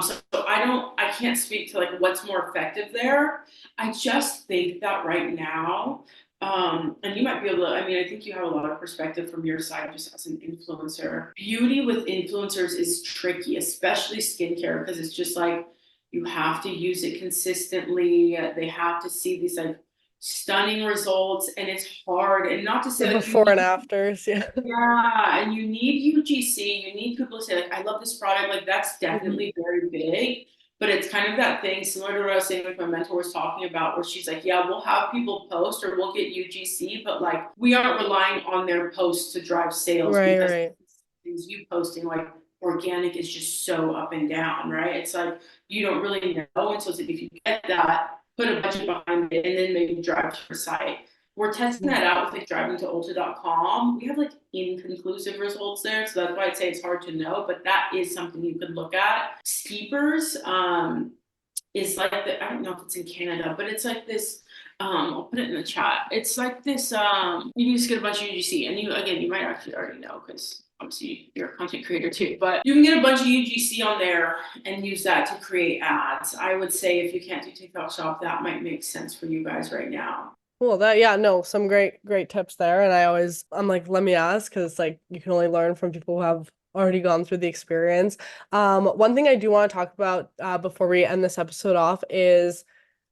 So I can't speak to like what's more effective there. I just think that right now and you might be able to, I mean, I think you have a lot of perspective from your side just as an influencer. Beauty with influencers is tricky, especially skincare, because it's just like you have to use it consistently. They have to see these like stunning results, and it's hard. And not to The say like you before and need, afters. Yeah. yeah, and you need UGC, you need people to say, like, I love this product. Like, that's Mhm. definitely very big. But it's kind of that thing similar to what I was saying, like my mentor was talking about, where she's like, yeah, we'll have people post or we'll get UGC, but like we aren't relying on their posts to drive sales Right, because right. things you posting, like organic is just so up and down, right? It's like you don't really know. And so it's like if you get that, put a budget behind it, and then maybe drive to your site. We're testing Mhm. that out with like driving to ulta.com. We have like inconclusive results there. So that's why I'd say it's hard to know, but that is something you could look at. Steepers is like I don't know if it's in Canada, but it's like this. I'll put it in the chat. It's like this. You can just get a bunch of UGC, and you might actually already know because obviously you're a content creator too. But you can get a bunch of UGC on there and use that to create ads. I would say if you can't do TikTok Shop, that might make sense for you guys right now. Well, that, yeah, no, some great tips there. And I'm like, let me ask, because it's like you can only learn from people who have already gone through the experience. One thing I do want to talk about before we end this episode off is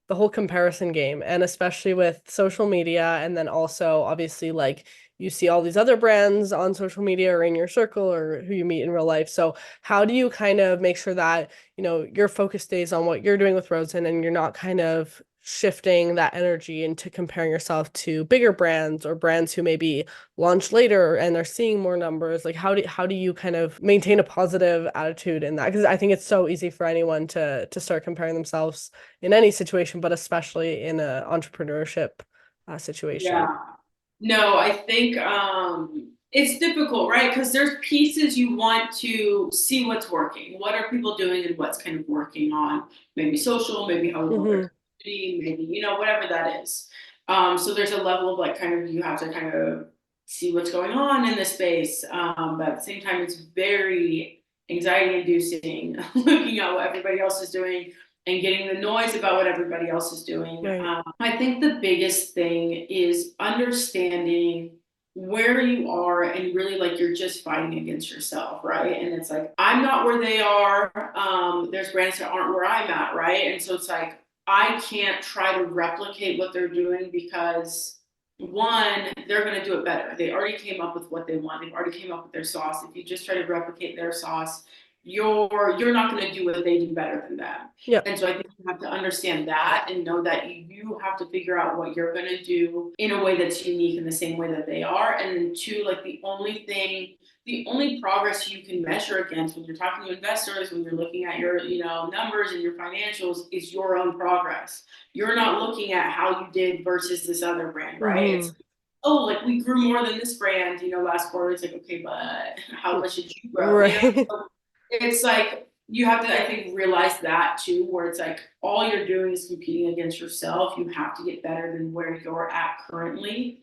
the whole comparison game, and especially with social media, and then also obviously like you see all these other brands on social media or in your circle or who you meet in real life. So how do you kind of make sure that, your focus stays on what you're doing with Rosen and you're not kind of shifting that energy into comparing yourself to bigger brands or brands who maybe launch later and are seeing more numbers? Like how do you kind of maintain a positive attitude in that? Because I think it's so easy for anyone to start comparing themselves in any situation, but especially in an entrepreneurship situation. Yeah. No, I think it's difficult, right? Because there's pieces you want to see what's working. What are people doing and what's kind of working on maybe social, maybe how they build their Hmm. community, maybe, whatever that is. So there's a level of like kind of you have to kind of see what's going on in the space. But at the same time, it's very anxiety inducing looking at what everybody else is doing and getting the noise about what everybody else is doing. Right. I think the biggest thing is understanding where you are and really like you're just fighting against yourself, right? And it's like, I'm not where they are. There's brands that aren't where I'm at, right? And so it's like, I can't try to replicate what they're doing because one, they're going to do it better. They already came up with what they want. They've already came up with their sauce. If you just try to replicate their sauce, you're not going to do what they do better than them. Yep. And so I think you have to understand that and know that you have to figure out what you're going to do in a way that's unique in the same way that they are. And then two, like the only progress you can measure against when you're talking to investors, when you're looking at your, numbers and your financials is your own progress. You're not looking at how you did versus this other brand, right? Hmm. It's, oh, like we grew more than this brand, last quarter. It's like, okay, but how much did you grow? Right. So it's like you have to, I think, realize that too, where it's like all you're doing is competing against yourself. You have to get better than where you're at currently.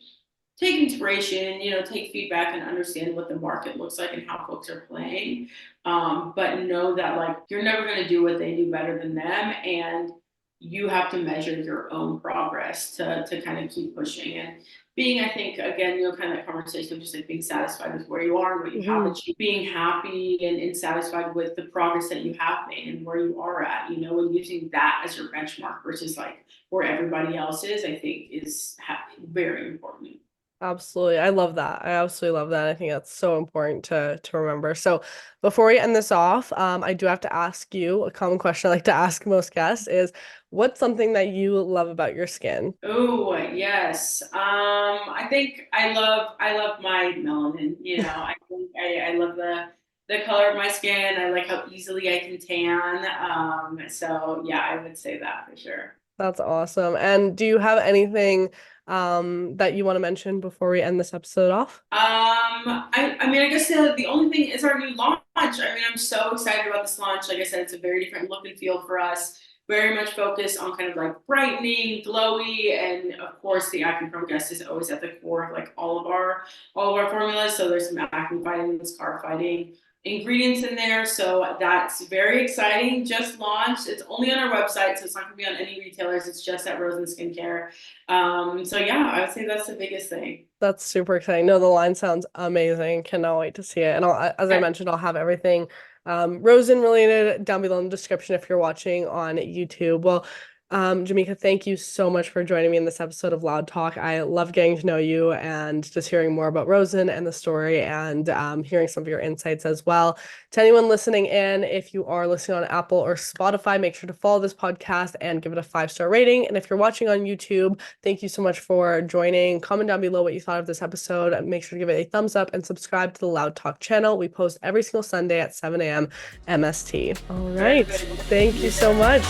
Take inspiration, take feedback and understand what the market looks like and how folks are playing. But know that like you're never going to do what they do better than them, and you have to measure your own progress to kind of keep pushing and being, I think, again, kind of that conversation of just like being satisfied with where you are and what you have Hmm. achieved, being happy and satisfied with the progress that you have made and where you are at, and using that as your benchmark versus like where everybody else is, I think is very important. Absolutely. I love that. I absolutely love that. I think that's so important to remember. So before we end this off, I do have to ask you a common question I like to ask most guests is what's something that you love about your skin? Oh, yes. I think I love my melanin, I think I love the color of my skin. I like how easily I can tan. So yeah, I would say that for sure. That's awesome. And do you have anything that you want to mention before we end this episode off? I mean, I guess the only thing is our new launch. I mean, I'm so excited about this launch. Like I said, it's a very different look and feel for us. Very much focused on kind of like brightening, glowy, and of course, the acne prone guest is always at the core of like all of our formulas. So there's some acne fighting, scar fighting ingredients in there. So that's very exciting. Just launched. It's only on our website, so it's not going to be on any retailers. It's just at Rosen Skincare. So yeah, I would say that's the biggest thing. That's super exciting. No, the line sounds amazing. Cannot wait to see it. And as I mentioned, I'll have everything Rosen related down below in the description if you're watching on YouTube. Well, Jamika, thank you so much for joining me in this episode of Loud Talk. I love getting to know you and just hearing more about Rosen and the story and hearing some of your insights as well. To anyone listening in, if you are listening on Apple or Spotify, make sure to follow this podcast and give it a 5-star rating. And if you're watching on YouTube, thank you so much for joining. Comment down below what you thought of this episode. Make sure to give it a thumbs up and subscribe to the Loud Talk channel. We post every single Sunday at 7 a.m. MST. All right. Thank you so much.